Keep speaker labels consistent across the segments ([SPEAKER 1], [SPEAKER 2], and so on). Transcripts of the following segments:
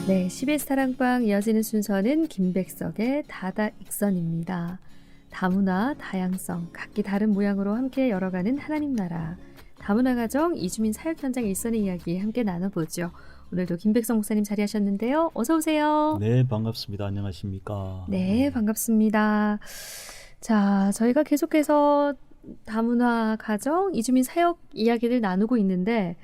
[SPEAKER 1] 네, CBS 사랑방 이어지는 순서는 김백석의 다다익선입니다. 다문화, 다양성, 각기 다른 모양으로 함께 열어가는 하나님 나라. 다문화 가정, 이주민 사역 현장 일선의 이야기 함께 나눠보죠. 오늘도 김백석 목사님 자리하셨는데요. 어서 오세요.
[SPEAKER 2] 네, 반갑습니다. 안녕하십니까?
[SPEAKER 1] 네, 반갑습니다. 자, 저희가 계속해서 다문화 가정, 이주민 사역 이야기를 나누고 있는데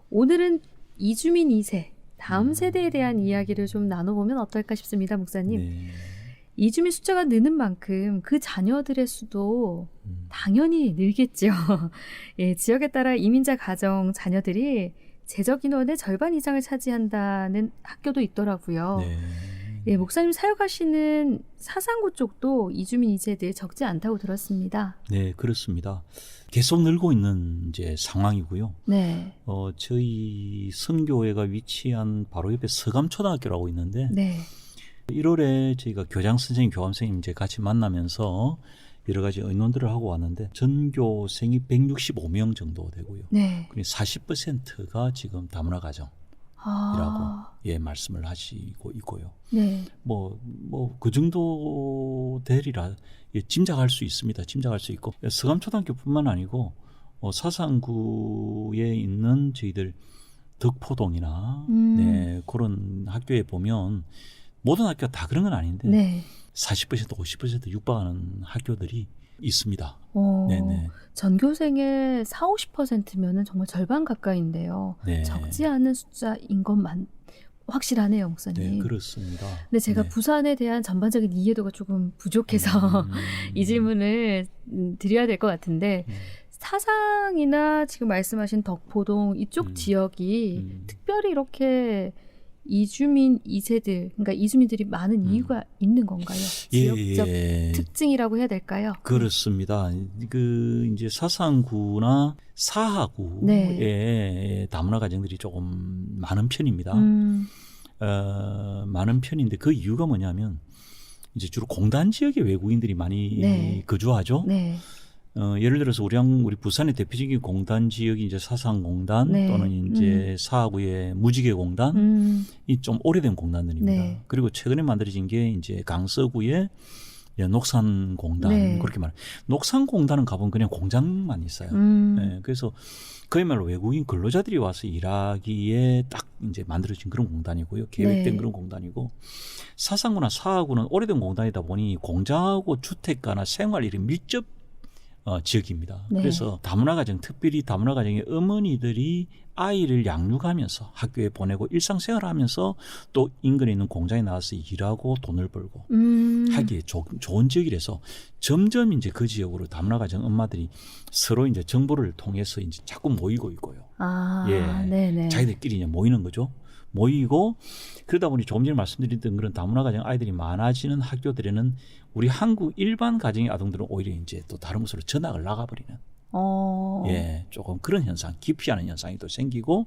[SPEAKER 1] 오늘은 이주민 2세, 다음 세대에 대한 이야기를 좀 나눠보면 어떨까 싶습니다, 목사님.
[SPEAKER 2] 네.
[SPEAKER 1] 이주민 숫자가 느는 만큼 그 자녀들의 수도 당연히 늘겠죠. 예, 지역에 따라 이민자 가정 자녀들이 재적 인원의 절반 이상을 차지한다는 학교도 있더라고요.
[SPEAKER 2] 네.
[SPEAKER 1] 예, 목사님 사역하시는 사상고 쪽도 이주민 2세들 적지 않다고 들었습니다.
[SPEAKER 2] 네, 그렇습니다. 계속 늘고 있는 이제 상황이고요.
[SPEAKER 1] 네.
[SPEAKER 2] 저희 선교회가 위치한 바로 옆에 서감초등학교라고 있는데
[SPEAKER 1] 네.
[SPEAKER 2] 1월에 저희가 교장 선생님, 교감 선생님 이제 같이 만나면서 여러 가지 의논들을 하고 왔는데 전교생이 165명 정도 되고요.
[SPEAKER 1] 네.
[SPEAKER 2] 그리고 40%가 지금 다문화 가정이라고 예, 말씀을 하시고 있고요.
[SPEAKER 1] 네.
[SPEAKER 2] 그 정도 되리라 예, 짐작할 수 있습니다. 짐작할 수 있고 서감초등학교뿐만 아니고 사상구에 있는 저희들 덕포동이나 네, 그런 학교에 보면 모든 학교가 다 그런 건 아닌데
[SPEAKER 1] 네.
[SPEAKER 2] 40% 50% 육박하는 학교들이 있습니다. 네네.
[SPEAKER 1] 전교생의 40-50%면은 정말 절반 가까이인데요.
[SPEAKER 2] 네.
[SPEAKER 1] 적지 않은 숫자인 것만 확실하네요, 목사님.
[SPEAKER 2] 네, 그렇습니다.
[SPEAKER 1] 근데 제가
[SPEAKER 2] 네.
[SPEAKER 1] 부산에 대한 전반적인 이해도가 조금 부족해서 이 질문을 드려야 될 것 같은데 사상이나 지금 말씀하신 덕포동 이쪽 지역이 특별히 이렇게 이주민 2세들, 그러니까 이주민들이 많은 이유가 있는 건가요? 지역적 특징이라고 해야 될까요?
[SPEAKER 2] 그렇습니다. 이제 사상구나 사하구에
[SPEAKER 1] 네.
[SPEAKER 2] 다문화 가정들이 조금 많은 편입니다. 많은 편인데 그 이유가 뭐냐면 이제 주로 공단 지역에 외국인들이 많이
[SPEAKER 1] 네.
[SPEAKER 2] 거주하죠.
[SPEAKER 1] 네.
[SPEAKER 2] 예를 들어서 우리 부산의 대표적인 공단 지역이 이제 사상공단
[SPEAKER 1] 네.
[SPEAKER 2] 또는 이제 사하구의 무지개공단이 좀 오래된 공단들입니다.
[SPEAKER 1] 네.
[SPEAKER 2] 그리고 최근에 만들어진 게 이제 강서구의 녹산공단
[SPEAKER 1] 네.
[SPEAKER 2] 그렇게 말해요. 녹산공단은 가보면 그냥 공장만 있어요. 네, 그래서 그야말로 외국인 근로자들이 와서 일하기에 딱 이제 만들어진 그런 공단이고요. 계획된
[SPEAKER 1] 네.
[SPEAKER 2] 그런 공단이고 사상구나 사하구는 오래된 공단이다 보니 공장하고 주택가나 생활 이런 밀접 지역입니다.
[SPEAKER 1] 네.
[SPEAKER 2] 그래서 다문화 가정, 특별히 다문화 가정의 어머니들이 아이를 양육하면서 학교에 보내고 일상생활하면서 또 인근에 있는 공장에 나와서 일하고 돈을 벌고 하기에 좋은 지역이라서 점점 이제 그 지역으로 다문화 가정 엄마들이 서로 이제 정보를 통해서 이제 자꾸 모이고 있고요.
[SPEAKER 1] 네네.
[SPEAKER 2] 자기들끼리 이제 모이는 거죠. 모이고 그러다 보니 조금 전에 말씀드렸던 그런 다문화 가정 아이들이 많아지는 학교들에는 우리 한국 일반 가정의 아동들은 오히려 이제 또 다른 곳으로 전학을 나가버리는 예, 조금 그런 현상, 기피하는 현상이 또 생기고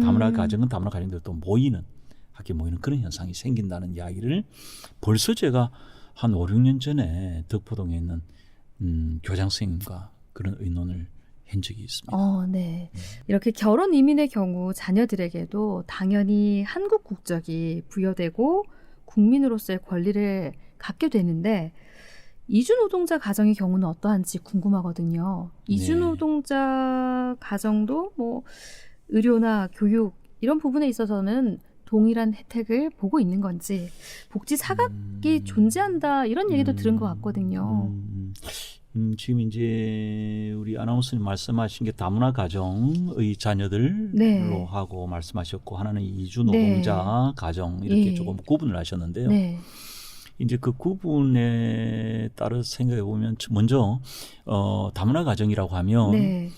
[SPEAKER 2] 다문화 가정은 다문화 가정들 또 모이는 학교에 모이는 그런 현상이 생긴다는 이야기를 벌써 제가 한 5, 6년 전에 덕포동에 있는 교장 선생님과 그런 의논을 한 적이 있습니다.
[SPEAKER 1] 네. 이렇게 결혼 이민의 경우 자녀들에게도 당연히 한국 국적이 부여되고 국민으로서의 권리를 갖게 되는데 이주 노동자 가정의 경우는 어떠한지 궁금하거든요. 이주 노동자 가정도 뭐 의료나 교육 이런 부분에 있어서는 동일한 혜택을 보고 있는 건지 복지 사각이 존재한다 이런 얘기도 들은 것 같거든요.
[SPEAKER 2] 지금 이제 우리 아나운서님 말씀하신 게 다문화 가정의 자녀들로
[SPEAKER 1] 네.
[SPEAKER 2] 하고 말씀하셨고 하나는 이주 노동자 가정 이렇게 조금 구분을 하셨는데요.
[SPEAKER 1] 네.
[SPEAKER 2] 이제 그 구분에 따라 생각해 보면 먼저 다문화 가정이라고 하면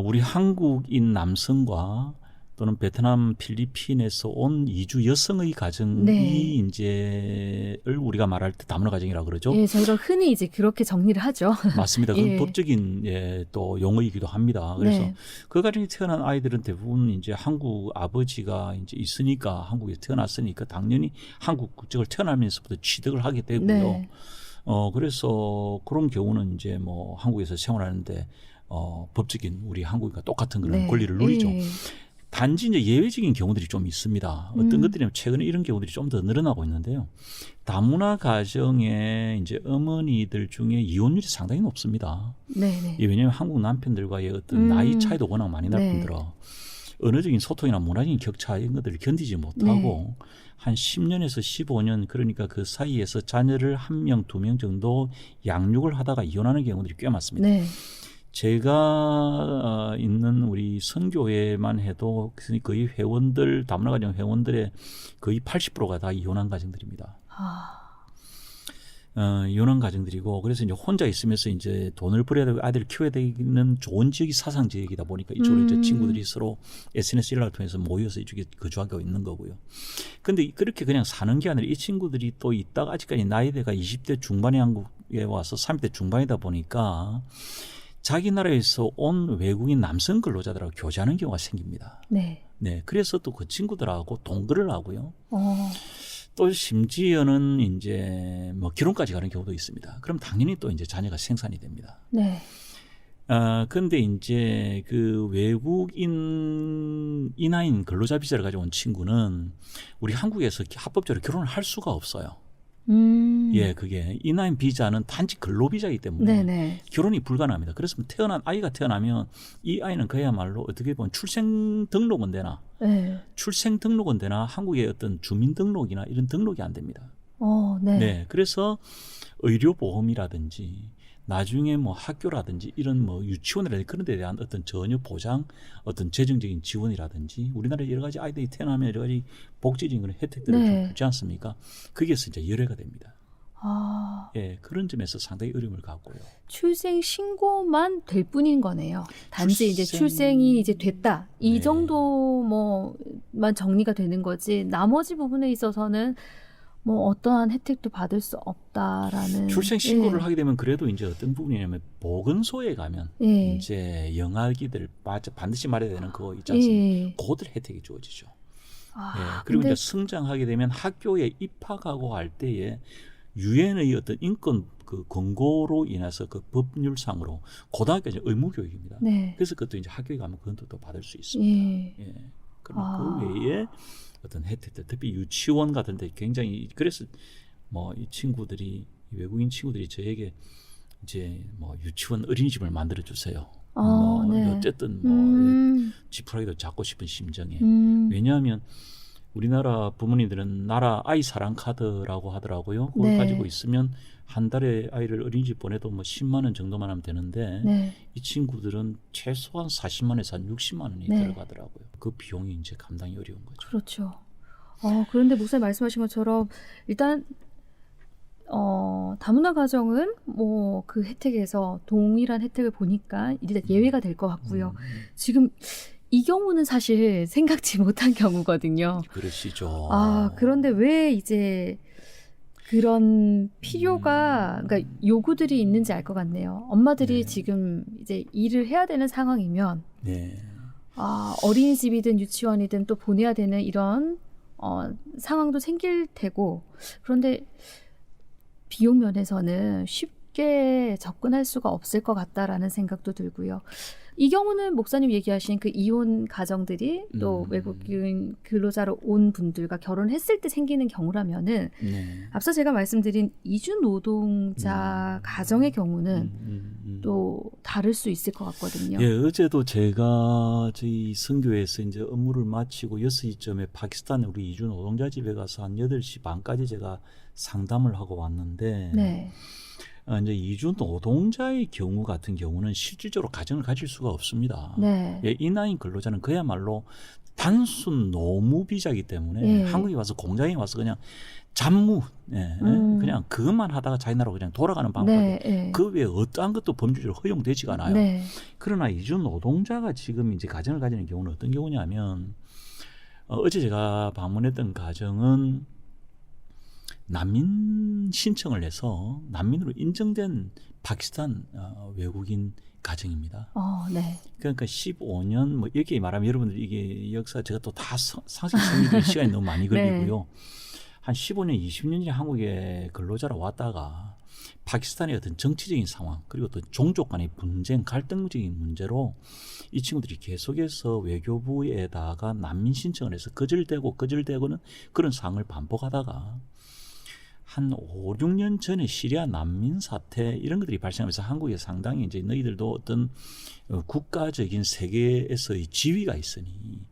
[SPEAKER 2] 우리 한국인 남성과 또는 베트남, 필리핀에서 온 이주 여성의 가정이 이제 우리가 말할 때 다문화 가정이라고 그러죠.
[SPEAKER 1] 예, 저희가 흔히 이제 그렇게 정리를 하죠.
[SPEAKER 2] 맞습니다. 그건 법적인 또 용어이기도 합니다. 그래서 그 가정에 태어난 아이들은 대부분 이제 한국 아버지가 이제 있으니까 한국에 태어났으니까 당연히 한국 국적을 태어나면서부터 취득을 하게 되고요. 그래서 그런 경우는 이제 뭐 한국에서 생활하는데 법적인 우리 한국과 똑같은 그런 권리를 누리죠. 단지 이제 예외적인 경우들이 좀 있습니다. 어떤 것들이냐면 최근에 이런 경우들이 좀 더 늘어나고 있는데요. 다문화 가정에 이제 어머니들 중에 이혼율이 상당히 높습니다.
[SPEAKER 1] 네네.
[SPEAKER 2] 왜냐하면 한국 남편들과의 어떤 나이 차이도 워낙 많이 날
[SPEAKER 1] 네.
[SPEAKER 2] 뿐더러 언어적인 소통이나 문화적인 격차 이런 것들을 견디지 못하고 한 10년에서 15년 그러니까 그 사이에서 자녀를 1명, 2명 정도 양육을 하다가 이혼하는 경우들이 꽤 많습니다.
[SPEAKER 1] 네.
[SPEAKER 2] 제가 있는 우리 선교회만 해도 거의 회원들 다문화 가정 회원들의 거의 80%가 다 이혼한 가정들입니다. 이혼한 가정들이고 그래서 이제 혼자 있으면서 이제 돈을 벌여야 되고 아이들을 키워야 되는 좋은 지역이 사상 지역이다 보니까 이쪽으로 이제 친구들이 서로 SNS 일을 통해서 모여서 이쪽에 거주하고 있는 거고요. 근데 그렇게 그냥 사는 게 아니라 이 친구들이 또 있다가 아직까지 나이대가 20대 중반의 한국에 와서 30대 중반이다 보니까 자기 나라에서 온 외국인 남성 근로자들하고 교제하는 경우가 생깁니다.
[SPEAKER 1] 네.
[SPEAKER 2] 네, 그래서 또 그 친구들하고 동거를 하고요.
[SPEAKER 1] 어.
[SPEAKER 2] 또 심지어는 이제 뭐 결혼까지 가는 경우도 있습니다. 그럼 당연히 또 이제 자녀가 생산이 됩니다.
[SPEAKER 1] 네.
[SPEAKER 2] 근데 이제 그 외국인 이나인 근로자 비자를 가져온 친구는 우리 한국에서 합법적으로 결혼을 할 수가 없어요. 예, 그게 이나인 비자는 단지 근로 비자이기 때문에
[SPEAKER 1] 네네.
[SPEAKER 2] 결혼이 불가능합니다. 그래서 아이가 태어나면 이 아이는 그야말로 어떻게 보면 출생 등록은 되나 한국의 어떤 주민 등록이나 이런 등록이 안 됩니다.
[SPEAKER 1] 네.
[SPEAKER 2] 네, 그래서 의료보험이라든지 나중에 뭐 학교라든지 이런 뭐 유치원이라든지 그런 데 대한 어떤 전혀 보장, 어떤 재정적인 지원이라든지 우리나라에 여러 가지 아이들이 태어나면 여러 가지 복지적인 그런 혜택들을 좀 주지 않습니까? 거기에서 이제 열애가 됩니다. 예, 그런 점에서 상당히 어려움을 갖고요.
[SPEAKER 1] 출생 신고만 될 뿐인 거네요. 단지 이제 출생이 이제 됐다. 이 정도 뭐만 정리가 되는 거지. 나머지 부분에 있어서는 뭐 어떠한 혜택도 받을 수 없다라는.
[SPEAKER 2] 출생 신고를 하게 되면 그래도 이제 어떤 부분이냐면 보건소에 가면 이제 영아기들 반드시 말해야 되는 그거 있지 않습니까? 그들 혜택이 주어지죠. 그리고 이제 성장하게 되면 학교에 입학하고 할 때에 유엔의 어떤 인권 그 권고로 인해서 그 법률상으로 고등학교까지 의무 교육입니다. 그래서 그것도 이제 학교에 가면 그것도 또 받을 수 있습니다. 그러면 그 외에 어떤 혜택들, 특히 유치원 같은 데 굉장히 그래서 뭐 이 친구들이 외국인 친구들이 저에게 이제 뭐 유치원 어린이집을 만들어 주세요. 어쨌든 뭐 지푸라기도 잡고 싶은 심정에 왜냐하면 우리나라 부모님들은 나라 아이 사랑 카드라고 하더라고요. 그걸 가지고 있으면 한 달에 아이를 어린이집 보내도 뭐 10만 원 정도만 하면 되는데 이 친구들은 최소한 40만에서 한 60만 원이 들어가더라고요. 그 비용이 이제 감당이 어려운 거죠.
[SPEAKER 1] 그렇죠. 그런데 목사님 말씀하신 것처럼 일단 다문화 가정은 뭐 그 혜택에서 동일한 혜택을 보니까 일단 예외가 될 것 같고요. 지금 이 경우는 사실 생각지 못한 경우거든요.
[SPEAKER 2] 그러시죠.
[SPEAKER 1] 그런데 왜 이제 그런 필요가, 그러니까 요구들이 있는지 알 것 같네요. 엄마들이 지금 이제 일을 해야 되는 상황이면, 어린이집이든 유치원이든 또 보내야 되는 이런 상황도 생길 테고, 그런데 비용 면에서는 쉽게 접근할 수가 없을 것 같다라는 생각도 들고요. 이 경우는 목사님 얘기하신 그 이혼 가정들이 또 외국인 근로자로 온 분들과 결혼했을 때 생기는 경우라면은 앞서 제가 말씀드린 이주 노동자 가정의 경우는 또 다를 수 있을 것 같거든요.
[SPEAKER 2] 예, 어제도 제가 저희 선교회에서 이제 업무를 마치고 6시쯤에 파키스탄 우리 이주 노동자 집에 가서 한 8시 반까지 제가 상담을 하고 왔는데 이제 이주 노동자의 경우 같은 경우는 실질적으로 가정을 가질 수가 없습니다. 이나인 근로자는 그야말로 단순 노무 비자이기 때문에 한국에 와서 공장에 와서 그냥 잡무 그냥 그것만 하다가 자기 나라로 그냥 돌아가는 방법이 그 외에 어떠한 것도 법률적으로 허용되지가 않아요. 그러나 이주 노동자가 지금 이제 가정을 가지는 경우는 어떤 경우냐면 어제 제가 방문했던 가정은 난민 신청을 해서 난민으로 인정된 파키스탄 외국인 가정입니다. 그러니까 15년 뭐 이렇게 말하면 여러분들 이게 역사 제가 또 다 상식 설명드릴 시간이 너무 많이 걸리고요. 한 15년, 20년이 한국에 근로자로 왔다가 파키스탄의 어떤 정치적인 상황 그리고 또 종족 간의 분쟁 갈등적인 문제로 이 친구들이 계속해서 외교부에다가 난민 신청을 해서 거절되고는 그런 상황을 반복하다가 한 5, 6년 전에 시리아 난민 사태 이런 것들이 발생하면서 한국에 상당히 이제 너희들도 어떤 국가적인 세계에서의 지위가 있으니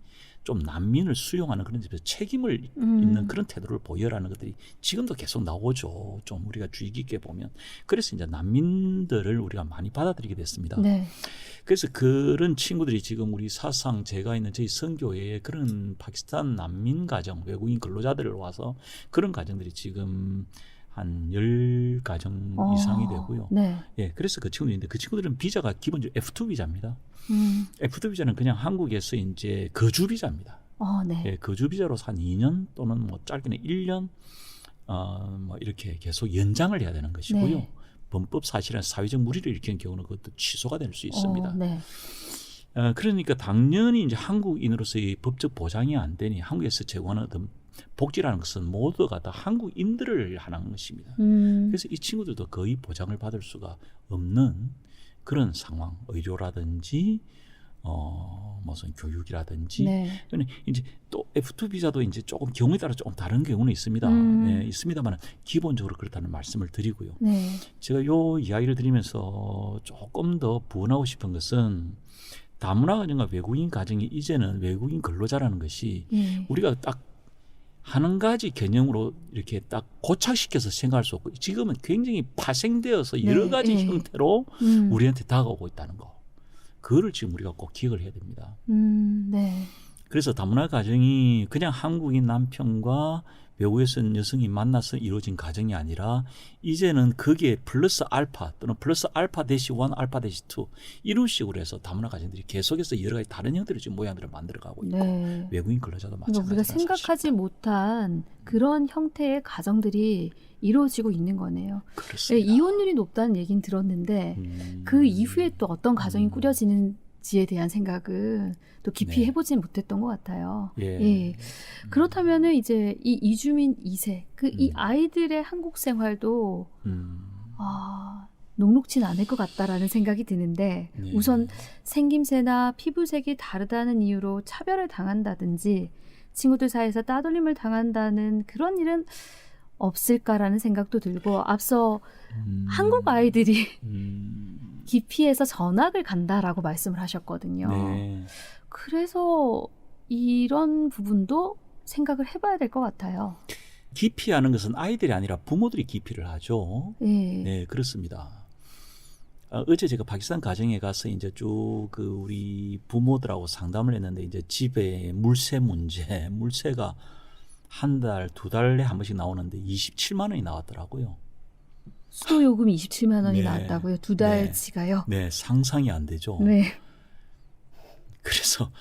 [SPEAKER 2] 좀 난민을 수용하는 그런 집에서 책임을 있는 그런 태도를 보여라는 것들이 지금도 계속 나오죠. 좀 우리가 주의 깊게 보면. 그래서 이제 난민들을 우리가 많이 받아들이게 됐습니다.
[SPEAKER 1] 네.
[SPEAKER 2] 그래서 그런 친구들이 지금 우리 사상 제가 있는 저희 선교회에 그런 파키스탄 난민 가정, 외국인 근로자들을 와서 그런 가정들이 지금 한 10가정 이상이 되고요.
[SPEAKER 1] 네.
[SPEAKER 2] 예, 그래서 그 친구들인데 그 친구들은 비자가 기본적으로 F2 비자입니다. F2 비자는 그냥 한국에서 이제 거주 비자입니다.
[SPEAKER 1] 네.
[SPEAKER 2] 예, 거주 비자로서 한 2년 또는 뭐 짧게는 1년 뭐 이렇게 계속 연장을 해야 되는 것이고요.
[SPEAKER 1] 네.
[SPEAKER 2] 범법 사실은 사회적 무리를 일으키는 경우는 그것도 취소가 될 수 있습니다.
[SPEAKER 1] 네.
[SPEAKER 2] 그러니까 당연히 이제 한국인으로서의 법적 보장이 안 되니 한국에서 제공하는 어떤 복지라는 것은 모두가 다 한국인들을 하는 것입니다. 그래서 이 친구들도 거의 보장을 받을 수가 없는 그런 상황, 의료라든지 무슨 교육이라든지.
[SPEAKER 1] 네.
[SPEAKER 2] 이제 또 F2 비자도 이제 조금 경우에 따라 조금 다른 경우는 있습니다. 네, 있습니다만 기본적으로 그렇다는 말씀을 드리고요.
[SPEAKER 1] 네.
[SPEAKER 2] 제가 요 이야기를 드리면서 조금 더 부언하고 싶은 것은 다문화 가정과 외국인 가정이 이제는 외국인 근로자라는 것이 우리가 딱 한 가지 개념으로 이렇게 딱 고착시켜서 생각할 수 없고 지금은 굉장히 파생되어서 여러 가지 형태로 우리한테 다가오고 있다는 거. 그거를 지금 우리가 꼭 기억을 해야 됩니다.
[SPEAKER 1] 네.
[SPEAKER 2] 그래서 다문화 가정이 그냥 한국인 남편과 외국에서 여성이 만나서 이루어진 가정이 아니라 이제는 거기에 플러스 알파 또는 플러스 알파 대시 1, 알파 대시 2 이런 식으로 해서 다문화 가정들이 계속해서 여러 가지 다른 형태로 지금 모양들을 만들어가고 있고
[SPEAKER 1] 네.
[SPEAKER 2] 외국인 근로자도
[SPEAKER 1] 그러니까
[SPEAKER 2] 마찬가지입니다.
[SPEAKER 1] 우리가 생각하지 못한 그런 형태의 가정들이 이루어지고 있는 거네요.
[SPEAKER 2] 그렇습니다.
[SPEAKER 1] 네, 이혼율이 높다는 얘기는 들었는데 그 이후에 또 어떤 가정이 꾸려지는지에 대한 생각은 또 깊이
[SPEAKER 2] 네.
[SPEAKER 1] 해보진 못했던 것 같아요.
[SPEAKER 2] 예.
[SPEAKER 1] 그렇다면은 이제 이 이주민 2세 이 아이들의 한국 생활도 녹록진 않을 것 같다라는 생각이 드는데
[SPEAKER 2] 네.
[SPEAKER 1] 우선 생김새나 피부색이 다르다는 이유로 차별을 당한다든지 친구들 사이에서 따돌림을 당한다는 그런 일은 없을까라는 생각도 들고 앞서 한국 아이들이 기피해서 전학을 간다라고 말씀을 하셨거든요.
[SPEAKER 2] 네.
[SPEAKER 1] 그래서 이런 부분도 생각을 해봐야 될 것 같아요.
[SPEAKER 2] 기피하는 것은 아이들이 아니라 부모들이 기피를 하죠.
[SPEAKER 1] 네.
[SPEAKER 2] 네, 그렇습니다. 어제 제가 파키스탄 가정에 가서 이제 쭉 그 우리 부모들하고 상담을 했는데 이제 집에 물세 문제, 물세가 한 달, 두 달에 한 번씩 나오는데 27만 원이 나왔더라고요.
[SPEAKER 1] 수도 요금이 27만 원이
[SPEAKER 2] 네.
[SPEAKER 1] 나왔다고요? 두 달치가요?
[SPEAKER 2] 네, 상상이 안 되죠.
[SPEAKER 1] 네.
[SPEAKER 2] 그래서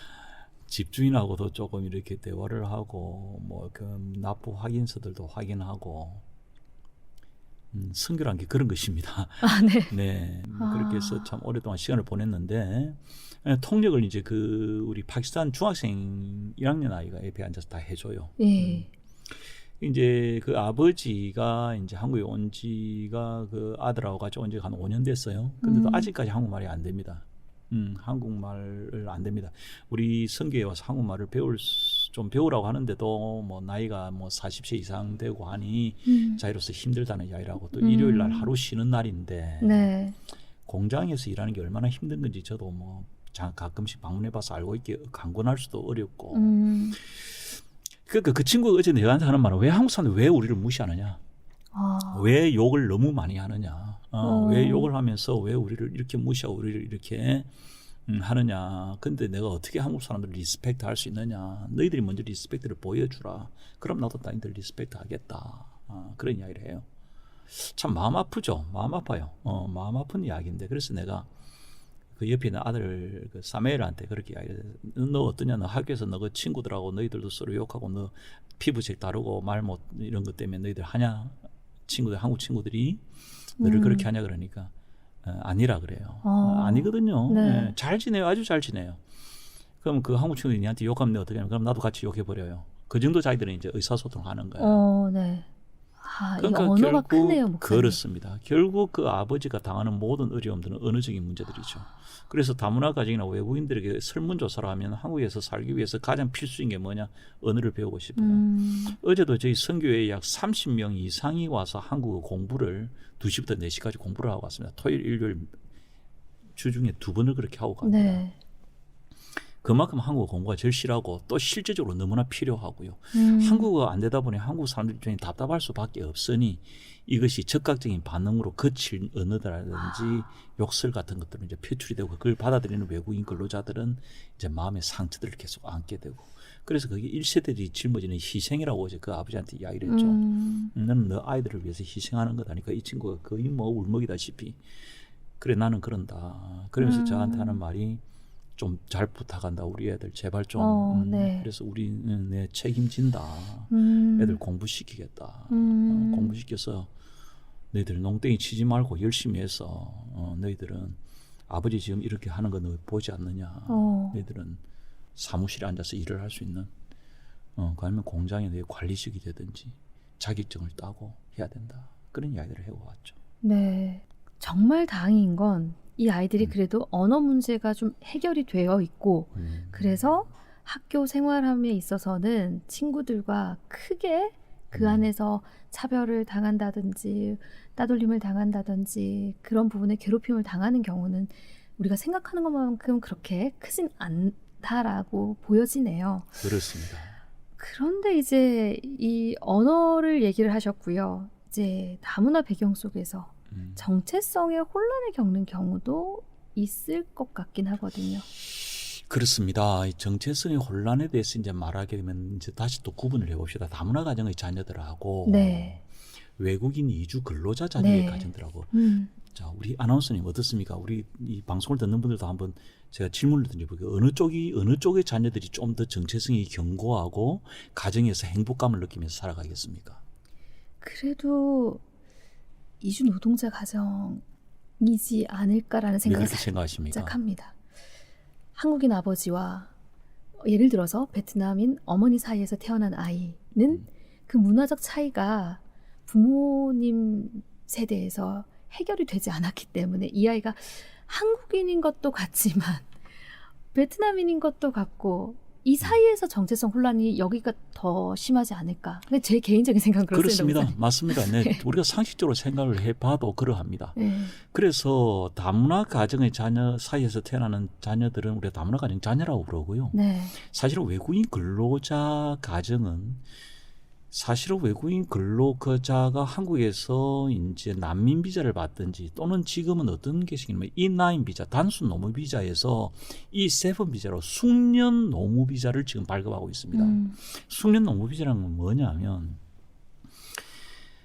[SPEAKER 2] 집주인하고도 조금 이렇게 대화를 하고 뭐 그 납부 확인서들도 확인하고 선교란 게 그런 것입니다.
[SPEAKER 1] 네.
[SPEAKER 2] 네, 그렇게 해서 참 오랫동안 시간을 보냈는데 통역을 이제 그 우리 파키스탄 중학생 1학년 아이가 옆에 앉아서 다 해줘요.
[SPEAKER 1] 예.
[SPEAKER 2] 이제 그 아버지가 이제 한국에 온 지가 그 아들하고 같이 온 지가 한 5년 됐어요. 근데도 아직까지 한국말이 안 됩니다. 한국말을 안 됩니다. 우리 선교에 와서 한국말을 좀 배우라고 하는데도 뭐 나이가 뭐 40세 이상 되고 하니 자기로서 힘들다는 이야기라고 또 일요일 날 하루 쉬는 날인데
[SPEAKER 1] 네.
[SPEAKER 2] 공장에서 일하는 게 얼마나 힘든 건지 저도 뭐 가끔씩 방문해봐서 알고 있게 강권할 수도 어렵고 그러니까 그 친구가 어제 내한테 하는 말은 왜 한국 사람들 왜 우리를 무시하느냐 왜 욕을 너무 많이 하느냐 왜 욕을 하면서 왜 우리를 이렇게 무시하고 우리를 이렇게 하느냐. 근데 내가 어떻게 한국 사람들을 리스펙트 할 수 있느냐. 너희들이 먼저 리스펙트를 보여주라. 그럼 나도 너희들 리스펙트 하겠다. 그런 이야기를 해요. 참 마음 아프죠. 마음 아파요. 마음 아픈 이야기인데 그래서 내가 그 옆에 있는 아들 그 사메엘한테 그렇게 이야기해요. 너 어떠냐. 너 학교에서 너 그 친구들하고 너희들도 서로 욕하고 너 피부색 다르고 말 못 이런 것 때문에 너희들 하냐. 한국 친구들이 너를 그렇게 하냐 그러니까 아니라 그래요. 아니거든요.
[SPEAKER 1] 네.
[SPEAKER 2] 네, 잘 지내요. 아주 잘 지내요. 그럼 그 한국 친구들이 니한테 욕하면 어떻게 하냐. 그럼 나도 같이 욕해버려요. 그 정도 자기들은 이제 의사소통하는 거예요.
[SPEAKER 1] 네. 아, 이
[SPEAKER 2] 그러니까
[SPEAKER 1] 언어가
[SPEAKER 2] 결국
[SPEAKER 1] 크네요, 목사님.
[SPEAKER 2] 그렇습니다. 결국 그 아버지가 당하는 모든 어려움들은 언어적인 문제들이죠. 그래서 다문화 가정이나 외국인들에게 설문조사를 하면 한국에서 살기 위해서 가장 필수인 게 뭐냐? 언어를 배우고 싶어요. 어제도 저희 선교회에 약 30명 이상이 와서 한국어 공부를 2시부터 4시까지 공부를 하고 왔습니다. 토요일, 일요일 주중에 2번을 그렇게 하고 갑니다.
[SPEAKER 1] 네.
[SPEAKER 2] 그만큼 한국어 공부가 절실하고 또 실제적으로 너무나 필요하고요. 한국어 안 되다 보니 한국 사람들 입장에 답답할 수밖에 없으니 이것이 즉각적인 반응으로 거칠 언어라든지 욕설 같은 것들은 이제 표출이 되고 그걸 받아들이는 외국인 근로자들은 이제 마음의 상처들을 계속 안게 되고 그래서 그게 1세대들이 짊어지는 희생이라고 어제 그 아버지한테 이야기를 했죠. 너는 너 아이들을 위해서 희생하는 거다니까 이 친구가 거의 뭐 울먹이다시피 그래 나는 그런다. 그러면서 저한테 하는 말이 좀 잘 부탁한다. 우리 애들 제발 좀.
[SPEAKER 1] 네.
[SPEAKER 2] 그래서 우리는 내 책임진다. 애들 공부시키겠다. 공부시켜서 너희들 농땡이 치지 말고 열심히 해서 너희들은 아버지 지금 이렇게 하는 거 너 보지 않느냐. 너희들은 사무실에 앉아서 일을 할 수 있는 아니면 공장에 너희 관리직이 되든지 자격증을 따고 해야 된다. 그런 이야기를 해왔죠.
[SPEAKER 1] 네. 정말 다행인 건 이 아이들이 그래도 언어 문제가 좀 해결이 되어 있고 그래서 학교 생활함에 있어서는 친구들과 크게 그 안에서 차별을 당한다든지 따돌림을 당한다든지 그런 부분에 괴롭힘을 당하는 경우는 우리가 생각하는 것만큼 그렇게 크진 않다라고 보여지네요.
[SPEAKER 2] 그렇습니다.
[SPEAKER 1] 그런데 이제 이 언어를 얘기를 하셨고요. 이제 다문화 배경 속에서 정체성의 혼란을 겪는 경우도 있을 것 같긴 하거든요.
[SPEAKER 2] 그렇습니다. 이 정체성의 혼란에 대해서 이제 말하게 되면 이제 다시 또 구분을 해봅시다. 다문화 가정의 자녀들하고
[SPEAKER 1] 네.
[SPEAKER 2] 외국인 이주 근로자 자녀의
[SPEAKER 1] 네.
[SPEAKER 2] 가정들하고 자 우리 아나운서님 어떻습니까? 우리 이 방송을 듣는 분들도 한번 제가 질문을 던져볼게요. 어느 쪽의 자녀들이 좀 더 정체성이 견고하고 가정에서 행복감을 느끼면서 살아가겠습니까?
[SPEAKER 1] 그래도 이주 노동자 가정이지 않을까라는
[SPEAKER 2] 왜
[SPEAKER 1] 생각을
[SPEAKER 2] 그렇게 생각하십니까?
[SPEAKER 1] 살짝 합니다. 한국인 아버지와 예를 들어서 베트남인 어머니 사이에서 태어난 아이는 그 문화적 차이가 부모님 세대에서 해결이 되지 않았기 때문에 이 아이가 한국인인 것도 같지만 베트남인인 것도 같고 이 사이에서 정체성 혼란이 여기가 더 심하지 않을까. 근데 제 개인적인 생각은 그렇습니다.
[SPEAKER 2] 그렇습니다. 맞습니다. 네. 우리가 상식적으로 생각을 해봐도 그러합니다.
[SPEAKER 1] 네.
[SPEAKER 2] 그래서 다문화 가정의 자녀 사이에서 태어나는 자녀들은 우리가 다문화 가정 자녀라고 그러고요.
[SPEAKER 1] 네.
[SPEAKER 2] 사실은 외국인 근로자 가정은 사실은 외국인 근로자가 한국에서 이제 난민 비자를 받든지 또는 지금은 어떤 게시냐면 E9 비자, 단순 노무 비자에서 E7 비자로 숙련 노무 비자를 지금 발급하고 있습니다. 숙련 노무 비자라는 건 뭐냐면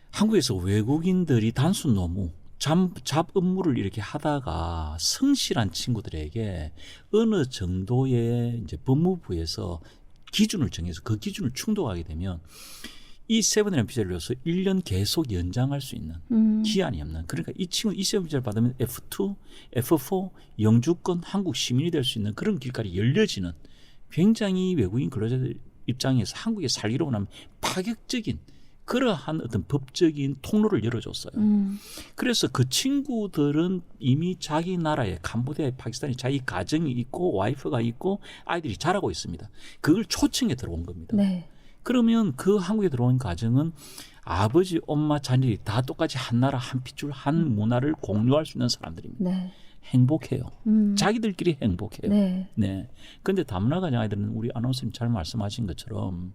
[SPEAKER 2] 한국에서 외국인들이 단순 노무 잡 업무를 이렇게 하다가 성실한 친구들에게 어느 정도의 이제 법무부에서 기준을 정해서 그 기준을 충족하게 되면 이 세븐이라는 비자를 줘서 1년 계속 연장할 수 있는 기한이 없는 그러니까 이 친구 이 세븐 비자를 받으면 F2, F4 영주권 한국 시민이 될 수 있는 그런 길까지 열려지는 굉장히 외국인 근로자들 입장에서 한국에 살기로 하면 파격적인 그러한 어떤 법적인 통로를 열어줬어요. 그래서 그 친구들은 이미 자기 나라에 캄보디아에 파키스탄에 자기 가정이 있고 와이프가 있고 아이들이 자라고 있습니다. 그걸 초청해 들어온 겁니다.
[SPEAKER 1] 네.
[SPEAKER 2] 그러면 그 한국에 들어온 가정은 아버지, 엄마, 자녀들이 다 똑같이 한 나라, 한 핏줄, 한 문화를 공유할 수 있는 사람들입니다.
[SPEAKER 1] 네.
[SPEAKER 2] 행복해요. 자기들끼리 행복해요.
[SPEAKER 1] 네.
[SPEAKER 2] 네. 근데 다문화 가정 아이들은 우리 아나운서님 잘 말씀하신 것처럼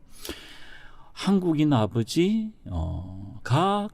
[SPEAKER 2] 한국인 아버지가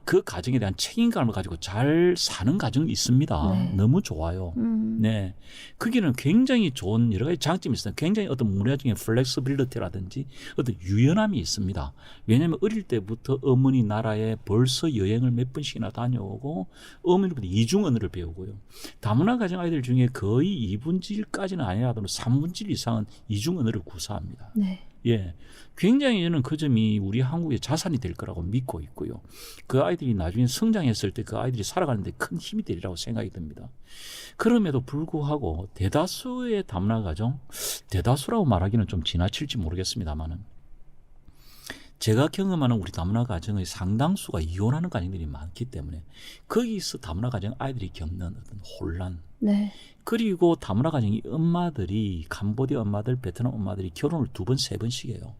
[SPEAKER 2] 그 가정에 대한 책임감을 가지고 잘 사는 가정이 있습니다.
[SPEAKER 1] 네.
[SPEAKER 2] 너무 좋아요. 네. 거기는 굉장히 좋은 여러 가지 장점이 있어요. 굉장히 어떤 문화적인 플렉서빌리티라든지 어떤 유연함이 있습니다. 왜냐하면 어릴 때부터 어머니 나라에 벌써 여행을 몇 번씩이나 다녀오고 어머니부터 이중 언어를 배우고요. 다문화 가정 아이들 중에 거의 2분질까지는 아니라도 3분질 이상은 이중 언어를 구사합니다.
[SPEAKER 1] 네.
[SPEAKER 2] 예, 굉장히 저는 그 점이 우리 한국의 자산이 될 거라고 믿고 있고요. 그 아이들이 나중에 성장했을 때 그 아이들이 살아가는데 큰 힘이 되리라고 생각이 듭니다. 그럼에도 불구하고 대다수의 다문화 가정, 대다수라고 말하기는 좀 지나칠지 모르겠습니다만은 제가 경험하는 우리 다문화 가정의 상당수가 이혼하는 가정들이 많기 때문에 거기서 다문화 가정 아이들이 겪는 어떤 혼란,
[SPEAKER 1] 네.
[SPEAKER 2] 그리고 다문화 가정의 엄마들이 캄보디아 엄마들, 베트남 엄마들이 결혼을 2번, 3번씩 해요.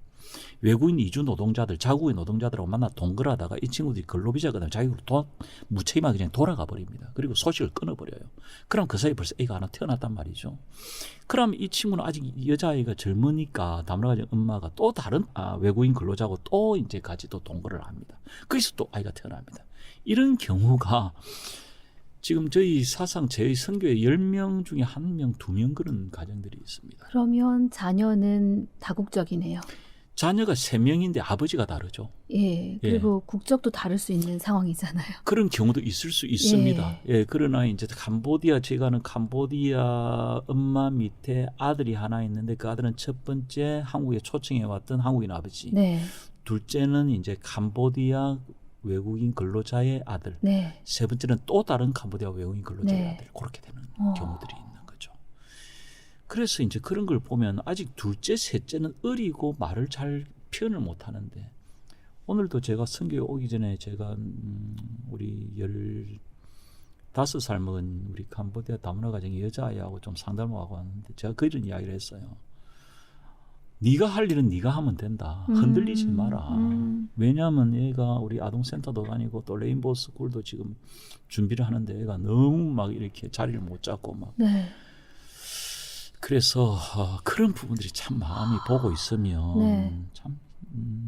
[SPEAKER 2] 외국인 이주 노동자들, 자국의 노동자들하고 만나 동거하다가 이 친구들이 근로비자거든 자기로 무책임하게 그냥 돌아가 버립니다. 그리고 소식을 끊어버려요. 그럼 그 사이에 벌써 애가 하나 태어났단 말이죠. 그럼 이 친구는 아직 여자아이가 젊으니까 다문화 가정 엄마가 또 다른 외국인 근로자고 또 이제 같이 또 동거를 합니다. 거기서 또 아이가 태어납니다. 이런 경우가 지금 저희 사상 저희 선교에 10명 중에 1명, 2명 그런 가정들이 있습니다.
[SPEAKER 1] 그러면 자녀는 다국적이네요.
[SPEAKER 2] 자녀가 3명인데 아버지가 다르죠.
[SPEAKER 1] 예. 그리고 국적도 다를 수 있는 상황이잖아요.
[SPEAKER 2] 그런 경우도 있을 수 있습니다. 예. 그러나 이제 캄보디아, 제가 아는 캄보디아 엄마 밑에 아들이 하나 있는데 그 아들은 첫 번째 한국에 초청해 왔던 한국인 아버지.
[SPEAKER 1] 네.
[SPEAKER 2] 둘째는 이제 캄보디아 외국인 근로자의 아들.
[SPEAKER 1] 네.
[SPEAKER 2] 세 번째는 또 다른 캄보디아 외국인 근로자의
[SPEAKER 1] 네.
[SPEAKER 2] 아들. 그렇게 되는 경우들이 있는 거죠. 그래서 이제 그런 걸 보면 아직 둘째, 셋째는 어리고 말을 잘 표현을 못 하는데 오늘도 제가 선교에 오기 전에 제가 우리 15살 먹은 우리 캄보디아 다문화 가정의 여자아이하고 좀 상담을 하고 왔는데 제가 그런 이야기를 했어요. 네가 할 일은 네가 하면 된다. 흔들리지 마라. 왜냐하면 얘가 우리 아동센터도 다니고 또 레인보우 스쿨도 지금 준비를 하는데 얘가 너무 막 이렇게 자리를 못 잡고 막
[SPEAKER 1] 네.
[SPEAKER 2] 그래서 그런 부분들이 참 마음이 보고 있으면
[SPEAKER 1] 네.
[SPEAKER 2] 참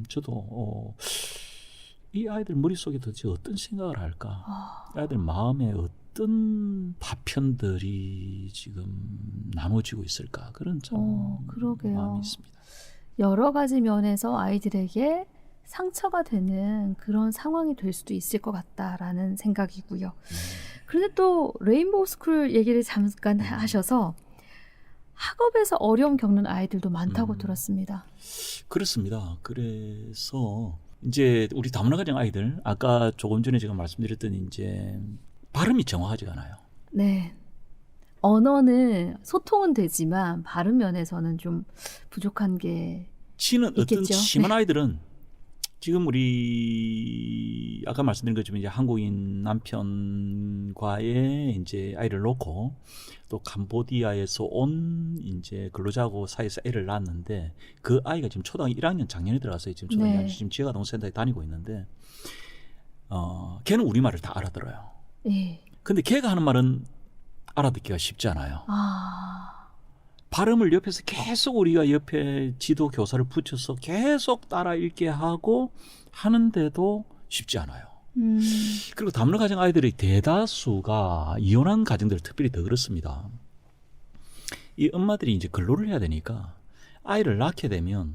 [SPEAKER 2] 저도 이 아이들 머릿속에 도대체 어떤 생각을 할까? 아이들 마음에 어떤 파편들이 지금 나눠지고 있을까? 그런 참
[SPEAKER 1] 그러게요.
[SPEAKER 2] 마음이 있습니다.
[SPEAKER 1] 여러 가지 면에서 아이들에게 상처가 되는 그런 상황이 될 수도 있을 것 같다라는 생각이고요. 그런데 또 레인보우 스쿨 얘기를 잠깐 하셔서 학업에서 어려움 겪는 아이들도 많다고 들었습니다.
[SPEAKER 2] 그렇습니다. 그래서 이제 우리 다문화 가정 아이들 아까 조금 전에 제가 말씀드렸던 이제 발음이 정확하지가 않아요.
[SPEAKER 1] 네. 언어는 소통은 되지만 발음 면에서는 좀 부족한 게
[SPEAKER 2] 치는 어떤
[SPEAKER 1] 있겠죠.
[SPEAKER 2] 심한
[SPEAKER 1] 네.
[SPEAKER 2] 아이들은 지금 우리 아까 말씀드린 것처럼 이제 한국인 남편과의 이제 아이를 놓고 또 캄보디아에서 온 이제 근로자하고 사이에서 애를 낳았는데 그 아이가 지금 초등학교 1학년 작년에 들어갔어요. 지금 초등학교
[SPEAKER 1] 네.
[SPEAKER 2] 지금 지역아동센터에 다니고 있는데 걔는 우리말을 다 알아들어요.
[SPEAKER 1] 예.
[SPEAKER 2] 근데 걔가 하는 말은 알아듣기가 쉽지 않아요.
[SPEAKER 1] 아.
[SPEAKER 2] 발음을 옆에서 계속 우리가 옆에 지도 교사를 붙여서 계속 따라 읽게 하고 하는데도 쉽지 않아요. 그리고 다문화 가정 아이들의 대다수가 이혼한 가정들 특별히 더 그렇습니다. 이 엄마들이 이제 근로를 해야 되니까 아이를 낳게 되면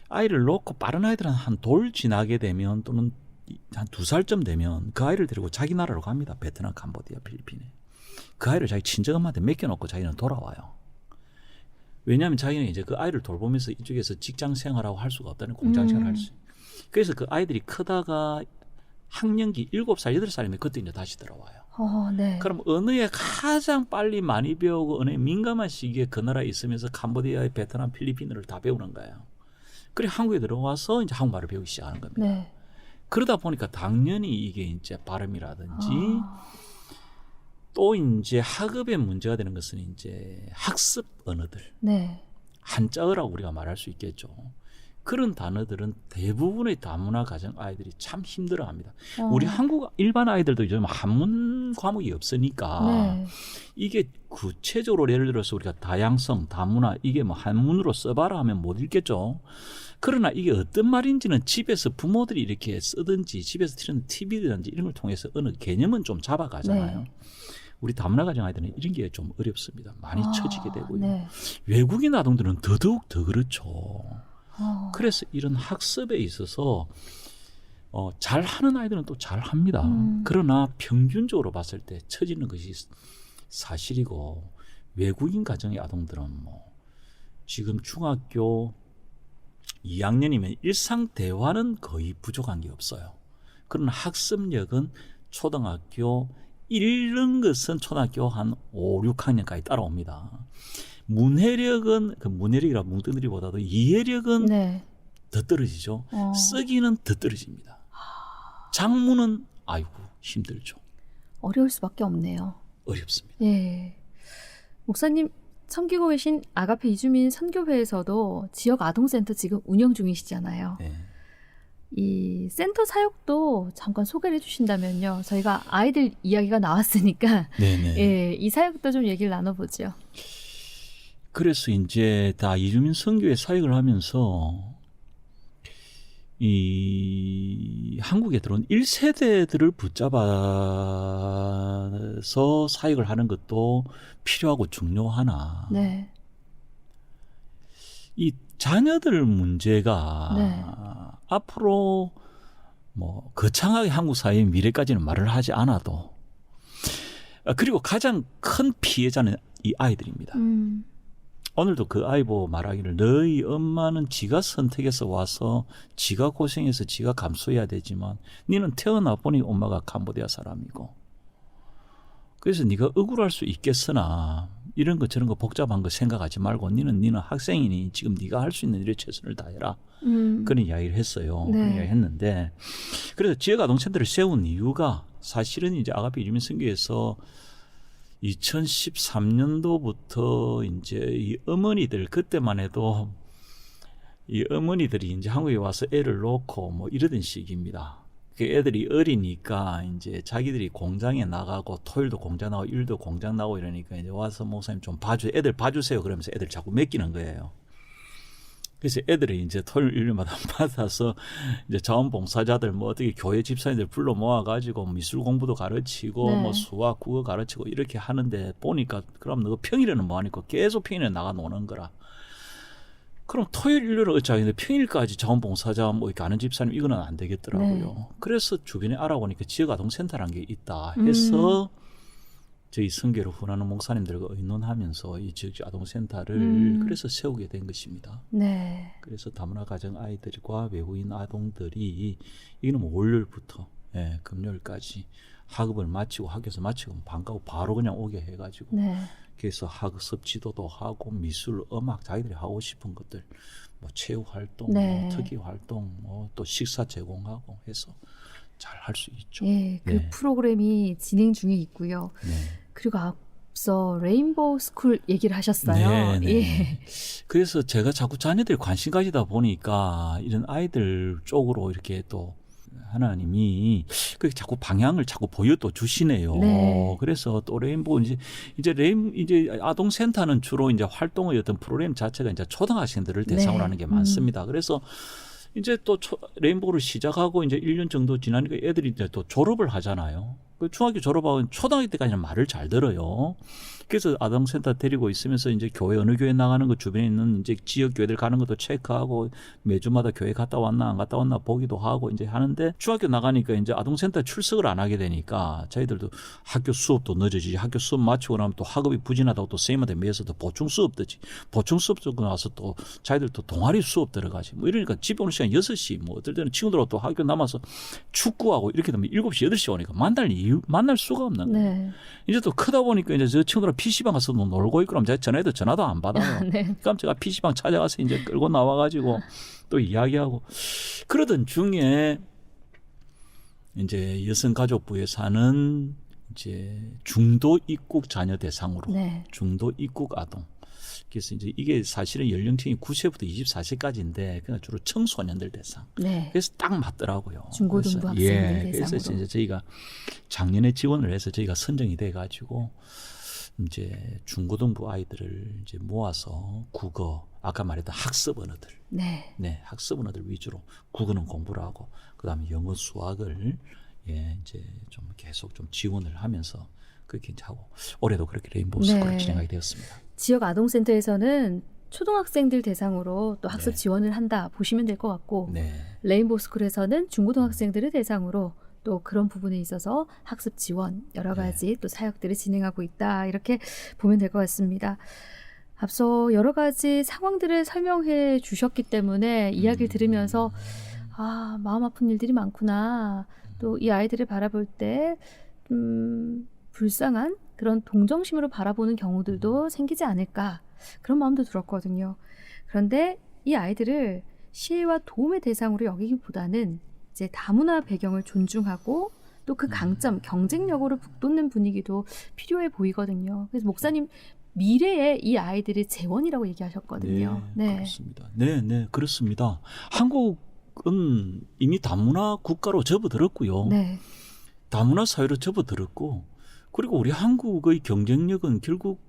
[SPEAKER 2] 아이를 놓고 빠른 아이들은 한 돌 지나게 되면 또는 한 2살쯤 되면 그 아이를 데리고 자기 나라로 갑니다. 베트남, 캄보디아, 필리핀에. 그 아이를 자기 친정엄마한테 맡겨놓고 자기는 돌아와요. 왜냐하면 자기는 이제 그 아이를 돌보면서 이쪽에서 직장 생활하고 할 수가 없다는 공장 생활을 할 수. 그래서 그 아이들이 크다가 학령기 7살, 8살이면 그때 이제 다시 들어와요.
[SPEAKER 1] 네.
[SPEAKER 2] 그럼 언어에 가장 빨리 많이 배우고 언어에 민감한 시기에 그 나라에 있으면서 캄보디아, 베트남, 필리핀어를 다 배우는 거예요. 그래 한국에 들어와서 이제 한국말을 배우기 시작하는 겁니다.
[SPEAKER 1] 네.
[SPEAKER 2] 그러다 보니까 당연히 이게 이제 발음이라든지 또 이제 학업에 문제가 되는 것은 이제 학습 언어들.
[SPEAKER 1] 네.
[SPEAKER 2] 한자어라고 우리가 말할 수 있겠죠. 그런 단어들은 대부분의 다문화 가정 아이들이 참 힘들어합니다. 우리 한국 일반 아이들도 요즘 한문 과목이 없으니까
[SPEAKER 1] 네.
[SPEAKER 2] 이게 구체적으로 예를 들어서 우리가 다양성, 다문화 이게 뭐 한문으로 써봐라 하면 못 읽겠죠. 그러나 이게 어떤 말인지는 집에서 부모들이 이렇게 쓰든지 집에서 틀는 TV든지 이런 걸 통해서 어느 개념은 좀 잡아가잖아요.
[SPEAKER 1] 네.
[SPEAKER 2] 우리 다문화 가정 아이들은 이런 게 좀 어렵습니다. 많이 처지게 되고요.
[SPEAKER 1] 네. 외국인
[SPEAKER 2] 외국인 아동들은 더더욱 더 그렇죠. 그래서 이런 학습에 있어서 잘하는 아이들은 또 잘합니다. 그러나 평균적으로 봤을 때 처지는 것이 사실이고 외국인 가정의 아동들은 뭐 지금 중학교 2학년이면 일상 대화는 거의 부족한 게 없어요. 그러나 학습력은 초등학교 읽는 것은 초등학교 한 5, 6학년까지 따라옵니다. 문해력은 그 문해력이라 뭉뚱그리보다도 이해력은
[SPEAKER 1] 네.
[SPEAKER 2] 더 떨어지죠.
[SPEAKER 1] 어.
[SPEAKER 2] 쓰기는 더 떨어집니다. 장문은 아이고 힘들죠.
[SPEAKER 1] 어려울 수밖에 없네요.
[SPEAKER 2] 어렵습니다.
[SPEAKER 1] 예. 목사님 섬기고 계신 아가페 이주민 선교회에서도 지역 아동센터 지금 운영 중이시잖아요.
[SPEAKER 2] 네.
[SPEAKER 1] 이 센터 사역도 잠깐 소개를 해주신다면요. 저희가 아이들 이야기가 나왔으니까
[SPEAKER 2] 네네.
[SPEAKER 1] 예, 이 사역도 좀 얘기를 나눠보죠.
[SPEAKER 2] 그래서 이제 다 이주민 선교회 사역을 하면서 이 한국에 들어온 1세대들을 붙잡아서 사역을 하는 것도 필요하고 중요하나
[SPEAKER 1] 네.
[SPEAKER 2] 이 자녀들 문제가
[SPEAKER 1] 네.
[SPEAKER 2] 앞으로 뭐 거창하게 한국 사회의 미래까지는 말을 하지 않아도 그리고 가장 큰 피해자는 이 아이들입니다. 오늘도 그 아이 보고 말하기를 너희 엄마는 지가 선택해서 와서 지가 고생해서 지가 감수해야 되지만 너는 태어나 보니 엄마가 캄보디아 사람이고 그래서 네가 억울할 수 있겠으나 이런 거 저런 거 복잡한 거 생각하지 말고 너는 학생이니 지금 네가 할 수 있는 일에 최선을 다해라. 그런 이야기를 했어요.
[SPEAKER 1] 네.
[SPEAKER 2] 그런 이야기 했는데 그래서 지역 아동센터를 세운 이유가 사실은 이제 아가페 이주민 선교에서 2013년도부터 이제 이 어머니들 그때만 해도 이 어머니들이 이제 한국에 와서 애를 놓고 뭐 이러던 시기입니다. 그 애들이 어리니까 이제 자기들이 공장에 나가고 토요일도 공장 나가고 일도 공장 나가고 이러니까 이제 와서 목사님 좀 애들 봐주세요 그러면서 애들 자꾸 맡기는 거예요. 그래서 애들이 이제 토요일 일요일마다 받아서 이제 자원봉사자들 뭐 어떻게 교회 집사님들 불러 모아가지고 미술 공부도 가르치고
[SPEAKER 1] 네.
[SPEAKER 2] 뭐 수학 국어 가르치고 이렇게 하는데 보니까 그럼 너 평일에는 뭐 하니까 계속 평일에 나가 노는 거라. 그럼 토요일 일요일은 어쩌겠는데 평일까지 자원봉사자 뭐 이렇게 아는 집사님 이거는 안 되겠더라고요.
[SPEAKER 1] 네.
[SPEAKER 2] 그래서 주변에 알아보니까 지역 아동센터라는 게 있다 해서 저희 선교를 훈하는 목사님들과 의논하면서 이 지역 아동센터를 그래서 세우게 된 것입니다.
[SPEAKER 1] 네.
[SPEAKER 2] 그래서 다문화 가정 아이들과 외국인 아동들이 이거는 뭐 월요일부터 금요일까지 학업을 마치고 학교에서 마치고 방 가고 바로 그냥 오게 해가지고
[SPEAKER 1] 네.
[SPEAKER 2] 그래서 학습 지도도 하고 미술, 음악 자기들이 하고 싶은 것들 뭐 체육 활동,
[SPEAKER 1] 네.
[SPEAKER 2] 뭐 특기 활동, 뭐 또 식사 제공하고 해서 잘 할 수 있죠.
[SPEAKER 1] 예, 그
[SPEAKER 2] 네.
[SPEAKER 1] 프로그램이 진행 중에 있고요.
[SPEAKER 2] 네.
[SPEAKER 1] 그리고 앞서 레인보우 스쿨 얘기를 하셨어요.
[SPEAKER 2] 네, 네.
[SPEAKER 1] 예.
[SPEAKER 2] 그래서 제가 자꾸 자녀들이 관심 가지다 보니까 이런 아이들 쪽으로 이렇게 또 하나님이 그렇게 자꾸 방향을 자꾸 보여 또 주시네요.
[SPEAKER 1] 네.
[SPEAKER 2] 그래서 또 레인보우 이제 아동센터는 주로 이제 활동의 어떤 프로그램 자체가 이제 초등학생들을 대상으로
[SPEAKER 1] 네.
[SPEAKER 2] 하는 게 많습니다. 그래서 이제 또 레인보우를 시작하고 이제 1년 정도 지나니까 애들이 이제 또 졸업을 하잖아요. 그 중학교 졸업하고 초등학교 때까지는 말을 잘 들어요. 그래서 아동센터 데리고 있으면서 이제 교회 어느 교회 나가는 거 주변에 있는 이제 지역 교회들 가는 것도 체크하고 매주마다 교회 갔다 왔나 안 갔다 왔나 보기도 하고 이제 하는데 중학교 나가니까 이제 아동센터 출석을 안 하게 되니까 저희들도 학교 수업도 늦어지지 학교 수업 마치고 나면 또 학업이 부진하다고 또 선생님한테 매여서 또 보충 수업 듣지 보충 수업 듣고 나서 또 자기들 또 동아리 수업 들어가지 뭐 이러니까 집에 오는 시간 6시 뭐 어떨 때는 친구들하고 또 학교 남아서 축구하고 이렇게 되면 7시 8시 오니까 만날 수가 없는 거예요.
[SPEAKER 1] 네.
[SPEAKER 2] 이제 또 크다 보니까 이제 저 친구들하고 PC방 가서 놀고 있고 그러면 제가 전화도 안 받아요.
[SPEAKER 1] 네.
[SPEAKER 2] 그럼 제가 PC방 찾아가서 이제 끌고 나와가지고 또 이야기하고 그러던 중에 이제 여성가족부에 사는 이제 중도 입국 자녀 대상으로
[SPEAKER 1] 네.
[SPEAKER 2] 중도 입국 아동. 그래서 이제 이게 사실은 연령층이 9세부터 24세까지인데 그냥 주로 청소년들 대상.
[SPEAKER 1] 네.
[SPEAKER 2] 그래서 딱 맞더라고요.
[SPEAKER 1] 중고등부
[SPEAKER 2] 그래서,
[SPEAKER 1] 학생들
[SPEAKER 2] 그래서
[SPEAKER 1] 대상으로.
[SPEAKER 2] 이제 저희가 작년에 지원을 해서 저희가 선정이 돼가지고 이제 중고등부 아이들을 이제 모아서 국어, 아까 말했던 학습 언어들,
[SPEAKER 1] 네.
[SPEAKER 2] 학습 언어들 위주로 국어는 공부를 하고 그다음에 영어, 수학을 이제 좀 계속 좀 지원을 하면서 그렇게 이제 하고 올해도 그렇게 레인보우 스쿨을 진행하게 되었습니다.
[SPEAKER 1] 지역 아동센터에서는 초등학생들 대상으로 또 학습
[SPEAKER 2] 네.
[SPEAKER 1] 지원을 한다 보시면 될 것 같고
[SPEAKER 2] 네.
[SPEAKER 1] 레인보우 스쿨에서는 중고등학생들을 대상으로 또 그런 부분에 있어서 학습 지원 여러 가지 또 사역들을 진행하고 있다 이렇게 보면 될 것 같습니다. 앞서 여러 가지 상황들을 설명해 주셨기 때문에 이야기를 들으면서 아 마음 아픈 일들이 많구나 또 이 아이들을 바라볼 때 불쌍한 그런 동정심으로 바라보는 경우들도 생기지 않을까 그런 마음도 들었거든요. 그런데 이 아이들을 시혜와 도움의 대상으로 여기기보다는 이제 다문화 배경을 존중하고 또 그 강점, 경쟁력으로 북돋는 분위기도 필요해 보이거든요. 그래서 목사님 미래의 이 아이들의 재원이라고 얘기하셨거든요.
[SPEAKER 2] 네, 그렇습니다. 네, 그렇습니다. 한국은 이미 다문화 국가로 접어들었고요.
[SPEAKER 1] 네.
[SPEAKER 2] 다문화 사회로 접어들었고, 그리고 우리 한국의 경쟁력은 결국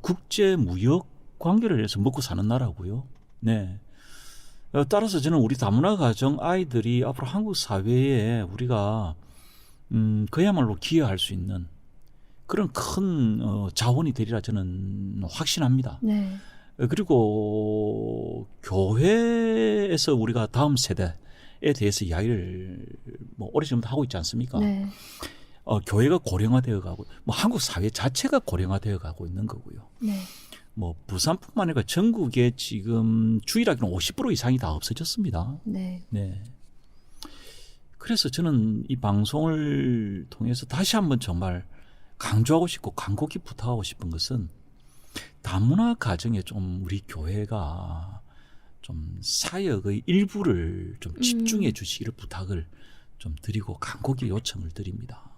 [SPEAKER 2] 국제 무역 관계를 해서 먹고 사는 나라고요. 네. 따라서 저는 우리 다문화 가정 아이들이 앞으로 한국 사회에 우리가 그야말로 기여할 수 있는 그런 큰 자원이 되리라 저는 확신합니다.
[SPEAKER 1] 네.
[SPEAKER 2] 그리고 교회에서 우리가 다음 세대에 대해서 이야기를 뭐 오래전부터 하고 있지 않습니까?
[SPEAKER 1] 네.
[SPEAKER 2] 교회가 고령화되어 가고 뭐 한국 사회 자체가 고령화되어 가고 있는 거고요.
[SPEAKER 1] 네.
[SPEAKER 2] 뭐 부산뿐만 아니라 전국에 지금 주일학교는 50% 이상이 다 없어졌습니다.
[SPEAKER 1] 네.
[SPEAKER 2] 네. 그래서 저는 이 방송을 통해서 다시 한번 정말 강조하고 싶고 간곡히 부탁하고 싶은 것은 다문화 가정에 좀 우리 교회가 좀 사역의 일부를 좀 집중해 주시기를 부탁을 좀 드리고 간곡히 요청을 드립니다.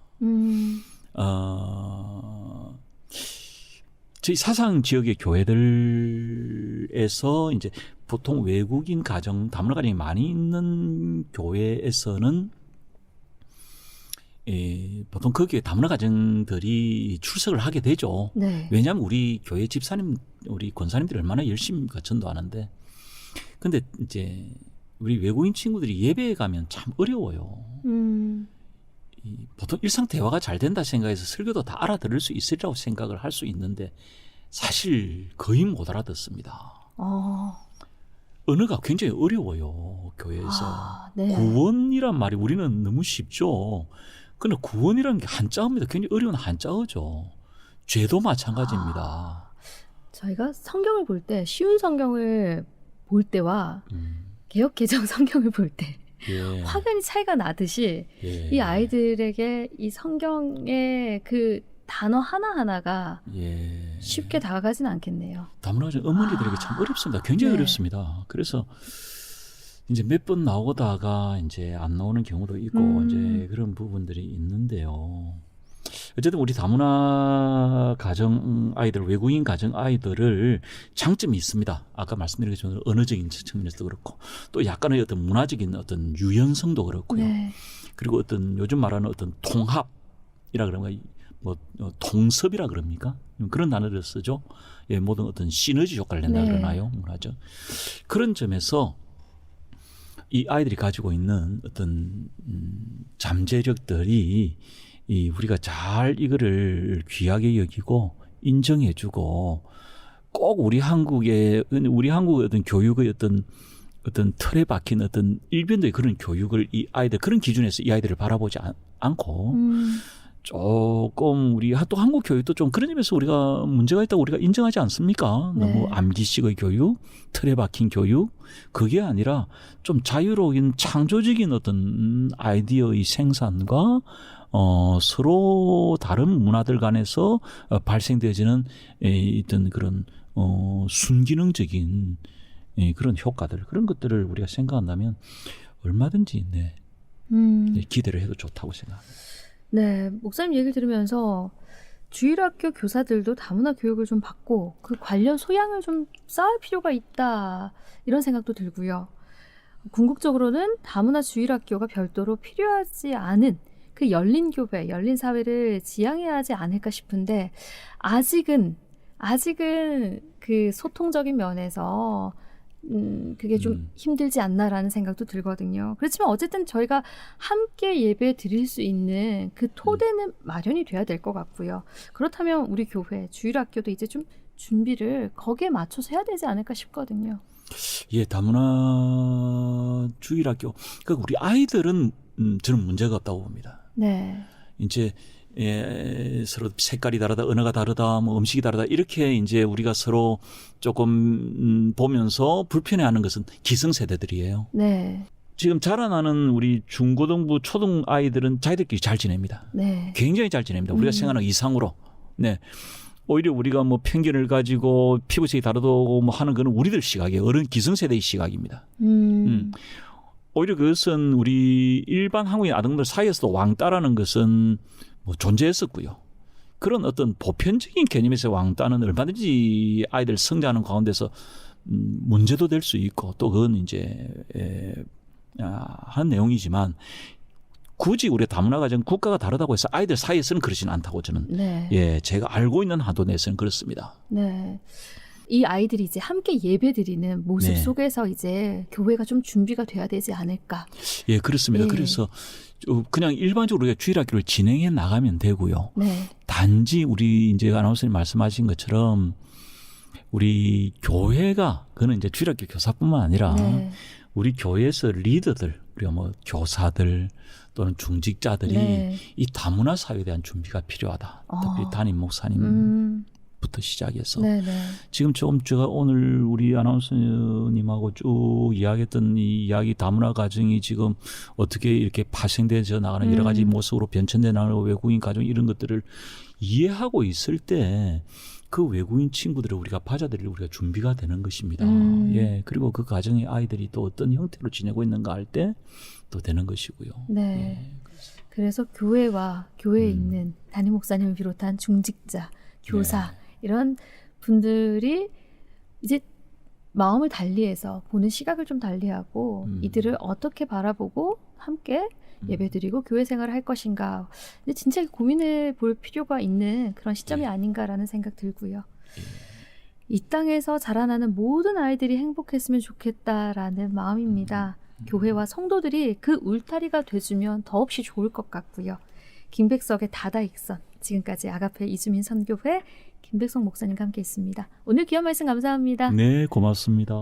[SPEAKER 2] 저희 사상 지역의 교회들에서 이제 보통 외국인 가정, 다문화 가정이 많이 있는 교회에서는 보통 거기에 다문화 가정들이 출석을 하게 되죠.
[SPEAKER 1] 네.
[SPEAKER 2] 왜냐하면 우리 교회 집사님, 우리 권사님들이 얼마나 열심히 전도하는데, 근데 이제 우리 외국인 친구들이 예배에 가면 참 어려워요. 보통 일상 대화가 잘 된다 생각해서 설교도 다 알아들을 수 있으리라고 생각을 할 수 있는데 사실 거의 못 알아듣습니다. 언어가 굉장히 어려워요. 교회에서.
[SPEAKER 1] 네.
[SPEAKER 2] 구원이란 말이 우리는 너무 쉽죠. 그런데 구원이라는 게 한자어입니다. 굉장히 어려운 한자어죠. 죄도 마찬가지입니다.
[SPEAKER 1] 저희가 성경을 볼 때 쉬운 성경을 볼 때와 개역 개정 성경을 볼 때
[SPEAKER 2] 예.
[SPEAKER 1] 확연히 차이가 나듯이
[SPEAKER 2] 예.
[SPEAKER 1] 이 아이들에게 이 성경의 그 단어 하나하나가
[SPEAKER 2] 예.
[SPEAKER 1] 쉽게 다가가진 않겠네요.
[SPEAKER 2] 다문화 가정 어머니들에게 참 어렵습니다. 굉장히
[SPEAKER 1] 네.
[SPEAKER 2] 어렵습니다. 그래서 이제 몇 번 나오다가 이제 안 나오는 경우도 있고 이제 그런 부분들이 있는데요. 어쨌든 우리 다문화 가정 아이들, 외국인 가정 아이들을 장점이 있습니다. 아까 말씀드린 것처럼 언어적인 측면에서도 그렇고 또 약간의 어떤 문화적인 어떤 유연성도 그렇고요.
[SPEAKER 1] 네.
[SPEAKER 2] 그리고 어떤 요즘 말하는 어떤 통합이라 그런가 뭐 통섭이라 그럽니까? 그런 단어를 쓰죠. 예, 모든 어떤 시너지 효과를 낸다
[SPEAKER 1] 네.
[SPEAKER 2] 그러나요? 문화적. 그런 점에서 이 아이들이 가지고 있는 어떤 잠재력들이 우리가 잘 이거를 귀하게 여기고 인정해주고 꼭 우리 한국의 어떤 교육의 어떤 틀에 박힌 어떤 일변도의 그런 교육을 이 아이들 그런 기준에서 이 아이들을 바라보지 않고 조금 우리 또 한국 교육도 좀 그런 점에서 우리가 문제가 있다고 우리가 인정하지 않습니까?
[SPEAKER 1] 네.
[SPEAKER 2] 너무 암기식의 교육, 틀에 박힌 교육 그게 아니라 좀 자유로운 창조적인 어떤 아이디어의 생산과 서로 다른 문화들 간에서 발생되어지는 어떤 그런 순기능적인 그런 효과들 그런 것들을 우리가 생각한다면 얼마든지 기대를 해도 좋다고 생각합니다.
[SPEAKER 1] 네, 목사님 얘기를 들으면서 주일학교 교사들도 다문화 교육을 좀 받고 그 관련 소양을 좀 쌓을 필요가 있다 이런 생각도 들고요. 궁극적으로는 다문화 주일학교가 별도로 필요하지 않은 그 열린 교배, 열린 사회를 지향해야 하지 않을까 싶은데 아직은 그 소통적인 면에서 그게 좀 힘들지 않나라는 생각도 들거든요. 그렇지만 어쨌든 저희가 함께 예배 드릴 수 있는 그 토대는 마련이 돼야 될 것 같고요. 그렇다면 우리 교회, 주일학교도 이제 좀 준비를 거기에 맞춰서 해야 되지 않을까 싶거든요.
[SPEAKER 2] 예, 다문화 주일학교. 그러니까 우리 아이들은 저는 문제가 없다고 봅니다.
[SPEAKER 1] 네.
[SPEAKER 2] 이제 서로 색깔이 다르다, 언어가 다르다, 뭐 음식이 다르다 이렇게 이제 우리가 서로 조금 보면서 불편해하는 것은 기성세대들이에요.
[SPEAKER 1] 네.
[SPEAKER 2] 지금 자라나는 우리 중고등부, 초등 아이들은 자기들끼리 잘 지냅니다.
[SPEAKER 1] 네.
[SPEAKER 2] 굉장히 잘 지냅니다. 우리가 생각하는 이상으로. 네. 오히려 우리가 뭐 편견을 가지고 피부색이 다르다고 뭐 하는 거는 우리들 시각이에요. 어른 기성세대의 시각입니다. 오히려 그것은 우리 일반 한국인 아동들 사이에서도 왕따라는 것은 뭐 존재했었고요. 그런 어떤 보편적인 개념에서 왕따는 얼마든지 아이들 성장하는 가운데서 문제도 될 수 있고 또 그건 이제 한 내용이지만 굳이 우리가 다문화 가정 국가가 다르다고 해서 아이들 사이에서는 그러지는 않다고 저는
[SPEAKER 1] 네.
[SPEAKER 2] 제가 알고 있는 한도 내에서는 그렇습니다.
[SPEAKER 1] 네. 이 아이들이 이제 함께 예배드리는 모습
[SPEAKER 2] 네.
[SPEAKER 1] 속에서 이제 교회가 좀 준비가 돼야 되지 않을까.
[SPEAKER 2] 예, 그렇습니다.
[SPEAKER 1] 예.
[SPEAKER 2] 그래서 그냥 일반적으로 우리가 주일학교를 진행해 나가면 되고요.
[SPEAKER 1] 네.
[SPEAKER 2] 단지 우리 이제 아나운서님 말씀하신 것처럼 우리 교회가 그는 이제 주일학교 교사뿐만 아니라
[SPEAKER 1] 네.
[SPEAKER 2] 우리 교회에서 리더들, 우리가 뭐 교사들 또는 중직자들이
[SPEAKER 1] 네.
[SPEAKER 2] 이 다문화 사회에 대한 준비가 필요하다. 특히 담임 목사님부터 시작해서
[SPEAKER 1] 네네.
[SPEAKER 2] 지금 조금 제가 오늘 우리 아나운서님하고 쭉 이야기했던 이 이야기 다문화 가정이 지금 어떻게 이렇게 파생되어 나가는 여러 가지 모습으로 변천돼 나가는 외국인 가정 이런 것들을 이해하고 있을 때 그 외국인 친구들을 우리가 받아들일 우리가 준비가 되는 것입니다. 예, 그리고 그 가정의 아이들이 또 어떤 형태로 지내고 있는가 할 때 또 되는 것이고요.
[SPEAKER 1] 네.
[SPEAKER 2] 예,
[SPEAKER 1] 그래서 교회와 교회에 있는 담임 목사님을 비롯한 중직자, 교사 이런 분들이 이제 마음을 달리해서 보는 시각을 좀 달리하고 이들을 어떻게 바라보고 함께 예배드리고 교회 생활을 할 것인가. 근데 진짜 고민해 볼 필요가 있는 그런 시점이 아닌가라는 생각 들고요. 이 땅에서 자라나는 모든 아이들이 행복했으면 좋겠다라는 마음입니다. 교회와 성도들이 그 울타리가 돼주면 더없이 좋을 것 같고요. 김백석의 다다익선, 지금까지 아가페 이주민 선교회 김백석 목사님과 함께 있습니다. 오늘 귀한 말씀 감사합니다.
[SPEAKER 2] 네, 고맙습니다.